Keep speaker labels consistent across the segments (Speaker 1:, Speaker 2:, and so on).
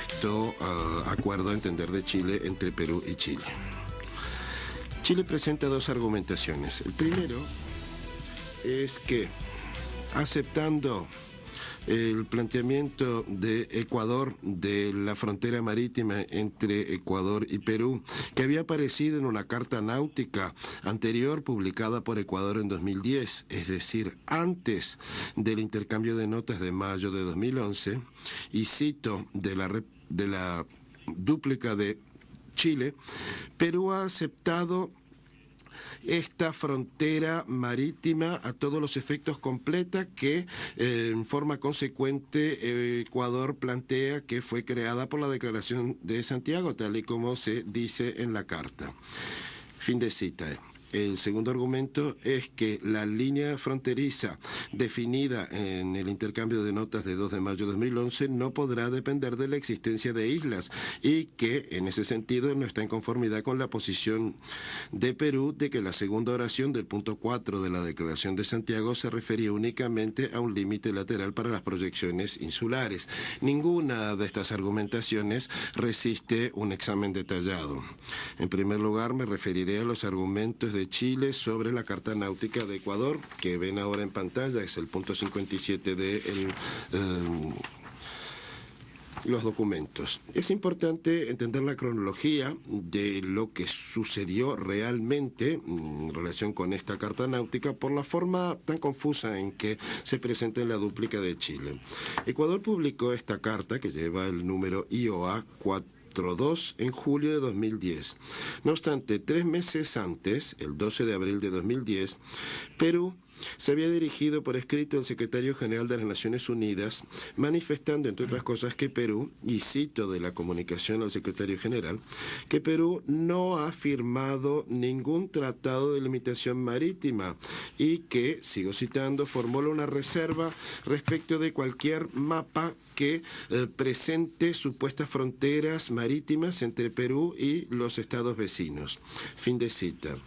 Speaker 1: supuesto acuerdo a entender de Chile entre Perú y Chile. Chile presenta dos argumentaciones. El primero es que, aceptando el planteamiento de Ecuador de la frontera marítima entre Ecuador y Perú, que había aparecido en una carta náutica anterior publicada por Ecuador en 2010, es decir, antes del intercambio de notas de mayo de 2011, y cito de la dúplica de Chile, Perú ha aceptado esta frontera marítima a todos los efectos completa que en forma consecuente Ecuador plantea que fue creada por la Declaración de Santiago, tal y como se dice en la carta. Fin de cita. El segundo argumento es que la línea fronteriza definida en el intercambio de notas de 2 de mayo de 2011 no podrá depender de la existencia de islas y que en ese sentido no está en conformidad con la posición de Perú de que la segunda oración del punto 4 de la Declaración de Santiago se refería únicamente a un límite lateral para las proyecciones insulares. Ninguna de estas argumentaciones resiste un examen detallado. En primer lugar, me referiré a los argumentos de Chile sobre la Carta Náutica de Ecuador, que ven ahora en pantalla, es el punto 57 de los documentos. Es importante entender la cronología de lo que sucedió realmente en relación con esta Carta Náutica por la forma tan confusa en que se presenta en la dúplica de Chile. Ecuador publicó esta carta, que lleva el número IOA 4.2 en julio de 2010. No obstante, 3 meses antes, el 12 de abril de 2010, Perú se había dirigido por escrito al secretario general de las Naciones Unidas, manifestando, entre otras cosas, que Perú, y cito de la comunicación al secretario general, que Perú no ha firmado ningún tratado de limitación marítima y que, sigo citando, formula una reserva respecto de cualquier mapa que presente supuestas fronteras marítimas entre Perú y los estados vecinos. Fin de cita.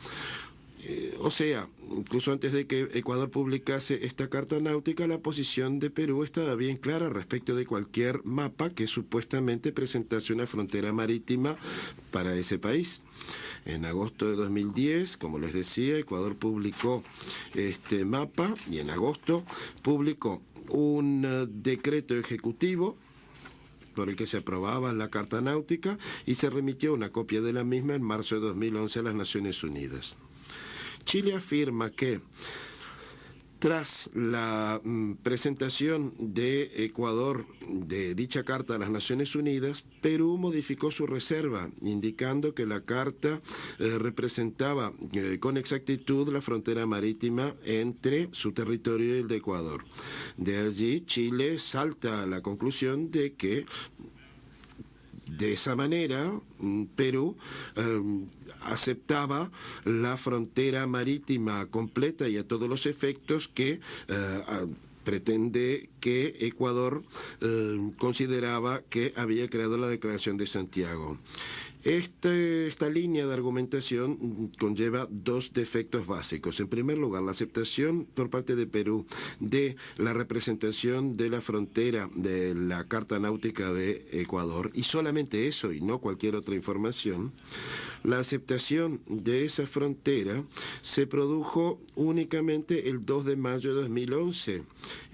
Speaker 1: O sea, incluso antes de que Ecuador publicase esta carta náutica, la posición de Perú estaba bien clara respecto de cualquier mapa que supuestamente presentase una frontera marítima para ese país. En agosto de 2010, como les decía, Ecuador publicó este mapa y en agosto publicó un decreto ejecutivo por el que se aprobaba la Carta Náutica y se remitió una copia de la misma en marzo de 2011 a las Naciones Unidas. Chile afirma que tras la presentación de Ecuador de dicha carta a las Naciones Unidas, Perú modificó su reserva, indicando que la carta representaba con exactitud la frontera marítima entre su territorio y el de Ecuador. De allí, Chile salta a la conclusión de que de esa manera, Perú aceptaba la frontera marítima completa y a todos los efectos que pretende que Ecuador consideraba que había creado la Declaración de Santiago. Esta línea de argumentación conlleva dos defectos básicos. En primer lugar, la aceptación por parte de Perú de la representación de la frontera de la Carta Náutica de Ecuador, y solamente eso y no cualquier otra información. La aceptación de esa frontera se produjo únicamente el 2 de mayo de 2011,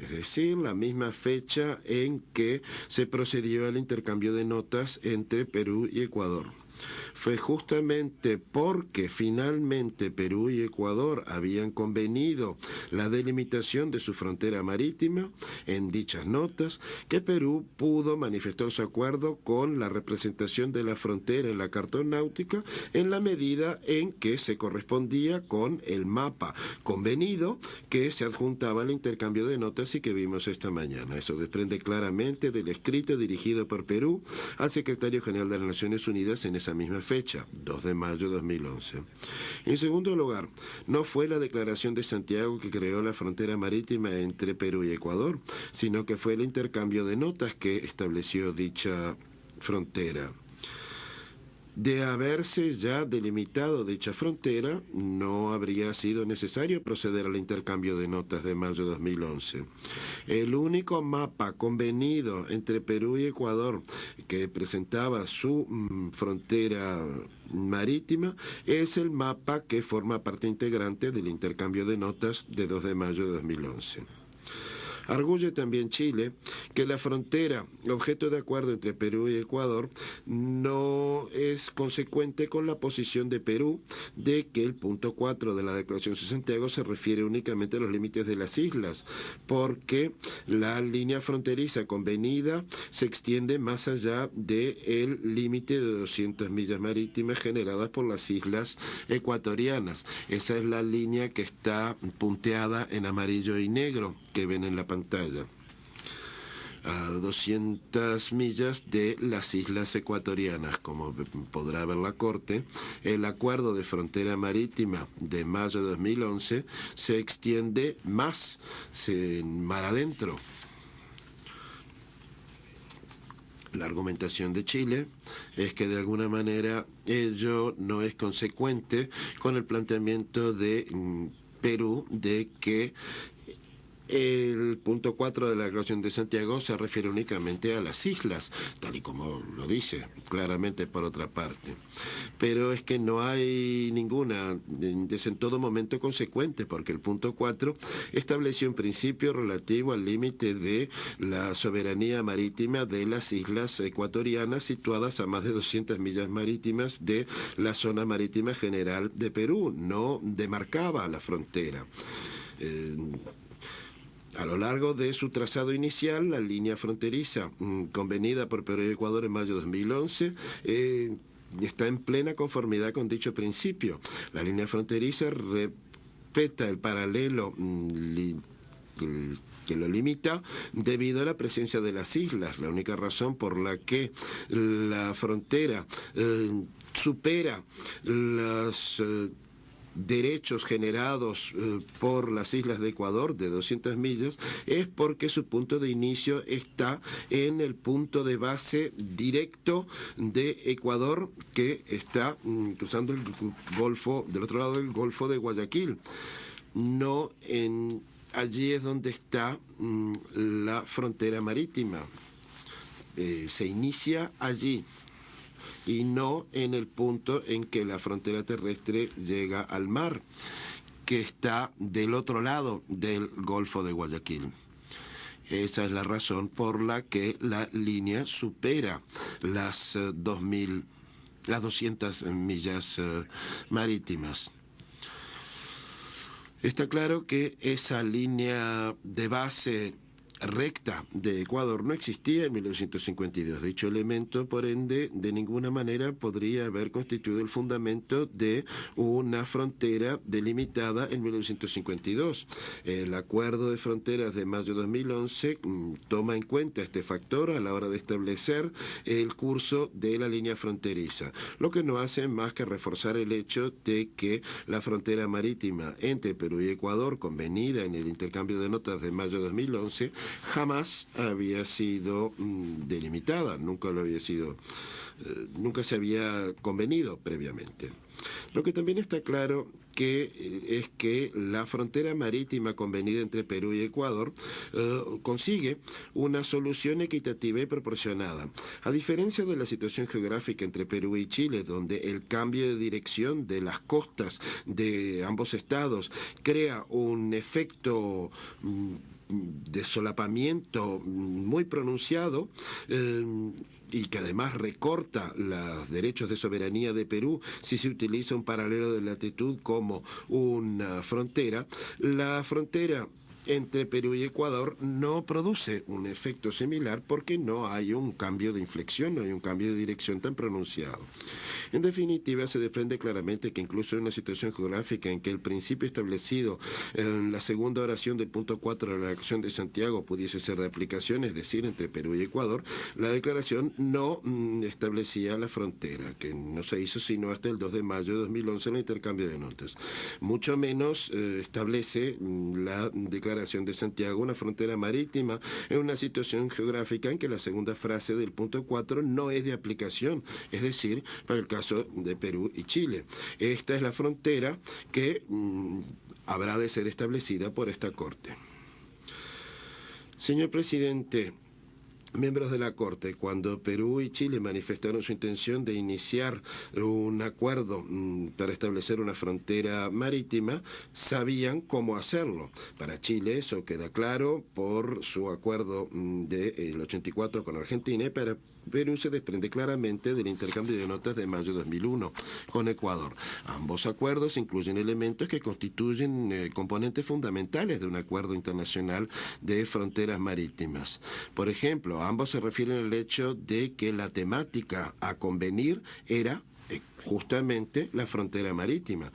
Speaker 1: es decir, la misma fecha en que se procedió al intercambio de notas entre Perú y Ecuador. Fue justamente porque finalmente Perú y Ecuador habían convenido la delimitación de su frontera marítima en dichas notas que Perú pudo manifestar su acuerdo con la representación de la frontera en la Carta Náutica en la medida en que se correspondía con el mapa convenido que se adjuntaba al intercambio de notas y que vimos esta mañana. Eso desprende claramente del escrito dirigido por Perú al secretario general de las Naciones Unidas en esa misma fecha, 2 de mayo de 2011. En segundo lugar, no fue la Declaración de Santiago que creó la frontera marítima entre Perú y Ecuador, sino que fue el intercambio de notas que estableció dicha frontera. De haberse ya delimitado dicha frontera, no habría sido necesario proceder al intercambio de notas de mayo de 2011. El único mapa convenido entre Perú y Ecuador que presentaba su frontera marítima es el mapa que forma parte integrante del intercambio de notas de 2 de mayo de 2011. Arguye también Chile que la frontera, objeto de acuerdo entre Perú y Ecuador, no es consecuente con la posición de Perú de que el punto 4 de la Declaración de Santiago se refiere únicamente a los límites de las islas, porque la línea fronteriza convenida se extiende más allá del límite de 200 millas marítimas generadas por las islas ecuatorianas. Esa es la línea que está punteada en amarillo y negro que ven en la pantalla. A 200 millas de las islas ecuatorianas, como podrá ver la Corte, el acuerdo de frontera marítima de mayo de 2011 se extiende más mar adentro. La argumentación de Chile es que de alguna manera ello no es consecuente con el planteamiento de Perú de que el punto 4 de la Declaración de Santiago se refiere únicamente a las islas, tal y como lo dice claramente por otra parte. Pero es que no hay ninguna, es en todo momento consecuente, porque el punto 4 estableció un principio relativo al límite de la soberanía marítima de las islas ecuatorianas situadas a más de 200 millas marítimas de la zona marítima general de Perú, no demarcaba la frontera. A lo largo de su trazado inicial, la línea fronteriza convenida por Perú y Ecuador en mayo de 2011 está en plena conformidad con dicho principio. La línea fronteriza respeta el paralelo que lo limita debido a la presencia de las islas. La única razón por la que la frontera supera los derechos generados por las islas de Ecuador de 200 millas es porque su punto de inicio está en el punto de base directo de Ecuador, que está cruzando el Golfo, del otro lado del Golfo de Guayaquil. No en allí es donde está la frontera marítima. Se inicia allí y no en el punto en que la frontera terrestre llega al mar, que está del otro lado del Golfo de Guayaquil. Esa es la razón por la que la línea supera las 200 millas marítimas. Está claro que esa línea de base recta de Ecuador no existía en 1952. Dicho elemento, por ende, de ninguna manera podría haber constituido el fundamento de una frontera delimitada en 1952. El acuerdo de fronteras de mayo de 2011 toma en cuenta este factor a la hora de establecer el curso de la línea fronteriza, lo que no hace más que reforzar el hecho de que la frontera marítima entre Perú y Ecuador, convenida en el intercambio de notas de mayo de 2011, jamás había sido delimitada, nunca se había convenido previamente. Lo que también está claro es que la frontera marítima convenida entre Perú y Ecuador consigue una solución equitativa y proporcionada. A diferencia de la situación geográfica entre Perú y Chile, donde el cambio de dirección de las costas de ambos estados crea un efecto de solapamiento muy pronunciado, y que además recorta los derechos de soberanía de Perú si se utiliza un paralelo de latitud como una frontera, la frontera entre Perú y Ecuador no produce un efecto similar porque no hay un cambio de inflexión, no hay un cambio de dirección tan pronunciado. En definitiva, se desprende claramente que incluso en una situación geográfica en que el principio establecido en la segunda oración del punto 4 de la Declaración de Santiago pudiese ser de aplicación, es decir, entre Perú y Ecuador, la declaración no establecía la frontera, que no se hizo sino hasta el 2 de mayo de 2011 en el intercambio de notas. Mucho menos establece la declaración Declaración de Santiago una frontera marítima en una situación geográfica en que la segunda frase del punto 4 no es de aplicación, es decir, para el caso de Perú y Chile. Esta es la frontera que habrá de ser establecida por esta Corte. Señor presidente, miembros de la Corte, cuando Perú y Chile manifestaron su intención de iniciar un acuerdo para establecer una frontera marítima, sabían cómo hacerlo. Para Chile eso queda claro por su acuerdo del 84 con Argentina, y para Perú se desprende claramente del intercambio de notas de mayo de 2001 con Ecuador. Ambos acuerdos incluyen elementos que constituyen componentes fundamentales de un acuerdo internacional de fronteras marítimas. Por ejemplo, ambos se refieren al hecho de que la temática a convenir era justamente la frontera marítima,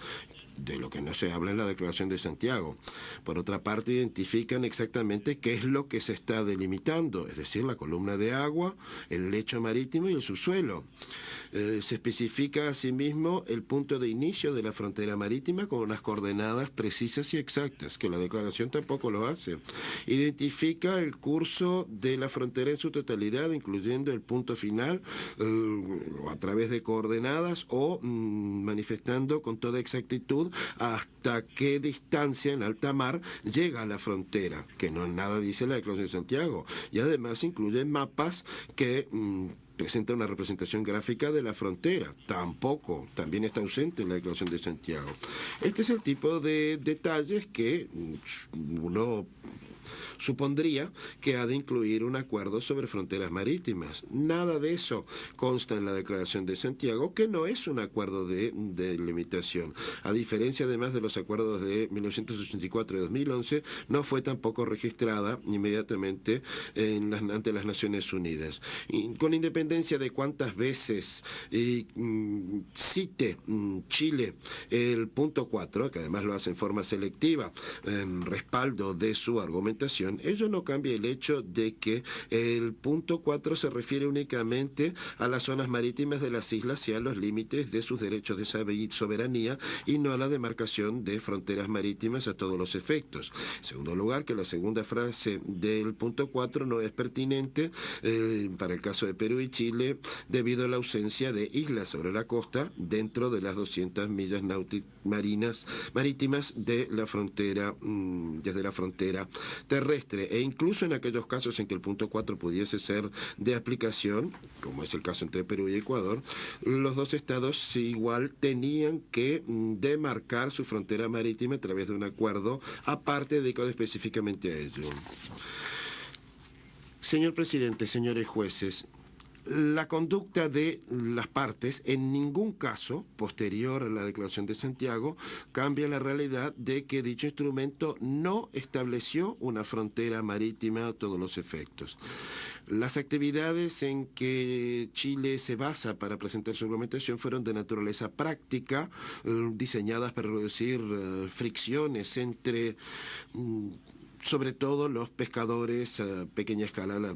Speaker 1: de lo que no se habla en la Declaración de Santiago. Por otra parte, identifican exactamente qué es lo que se está delimitando, es decir, la columna de agua, el lecho marítimo y el subsuelo. Se especifica asimismo el punto de inicio de la frontera marítima con unas coordenadas precisas y exactas, que la declaración tampoco lo hace. Identifica el curso de la frontera en su totalidad, incluyendo el punto final, a través de coordenadas o manifestando con toda exactitud hasta qué distancia en alta mar llega a la frontera, que no nada dice la Declaración de Santiago. Y además incluye mapas que presenta una representación gráfica de la frontera. Tampoco, también está ausente en la Declaración de Santiago. Este es el tipo de detalles que uno supondría que ha de incluir un acuerdo sobre fronteras marítimas. Nada de eso consta en la Declaración de Santiago, que no es un acuerdo de limitación. A diferencia además de los acuerdos de 1984 y 2011, no fue tampoco registrada inmediatamente ante las Naciones Unidas. Y con independencia de cuántas veces cite Chile el punto 4, que además lo hace en forma selectiva, en respaldo de su argumentación, ello no cambia el hecho de que el punto 4 se refiere únicamente a las zonas marítimas de las islas y a los límites de sus derechos de soberanía, y no a la demarcación de fronteras marítimas a todos los efectos. En segundo lugar, que la segunda frase del punto 4 no es pertinente para el caso de Perú y Chile, debido a la ausencia de islas sobre la costa dentro de las 200 millas marítimas de la frontera, desde la frontera terrestre, e incluso en aquellos casos en que el punto 4 pudiese ser de aplicación, como es el caso entre Perú y Ecuador, los dos estados igual tenían que demarcar su frontera marítima a través de un acuerdo aparte dedicado específicamente a ello. Señor presidente, señores jueces, la conducta de las partes en ningún caso, posterior a la Declaración de Santiago, cambia la realidad de que dicho instrumento no estableció una frontera marítima a todos los efectos. Las actividades en que Chile se basa para presentar su argumentación fueron de naturaleza práctica, diseñadas para reducir fricciones entre sobre todo los pescadores a pequeña escala, la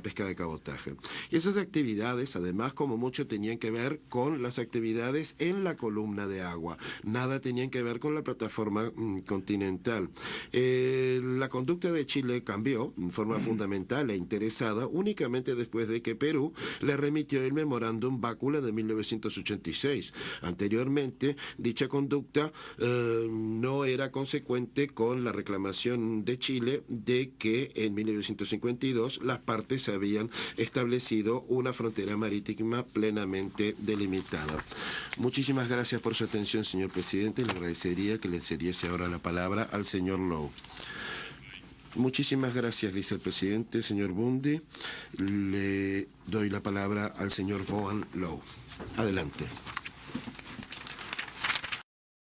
Speaker 1: pesca de cabotaje. Y esas actividades, además, como mucho, tenían que ver con las actividades en la columna de agua. Nada tenían que ver con la plataforma continental. La conducta de Chile cambió en forma fundamental e interesada únicamente después de que Perú le remitió el memorándum Bácula de 1986. Anteriormente, dicha conducta no era consecuente con la reclamación de Chile de que en 1952 las partes habían establecido una frontera marítima plenamente delimitada. Muchísimas gracias por su atención, señor presidente. Le agradecería que le cediese ahora la palabra al señor Lowe. Muchísimas gracias, dice el presidente, señor Bundy. Le doy la palabra al señor Bowen Lowe. Adelante.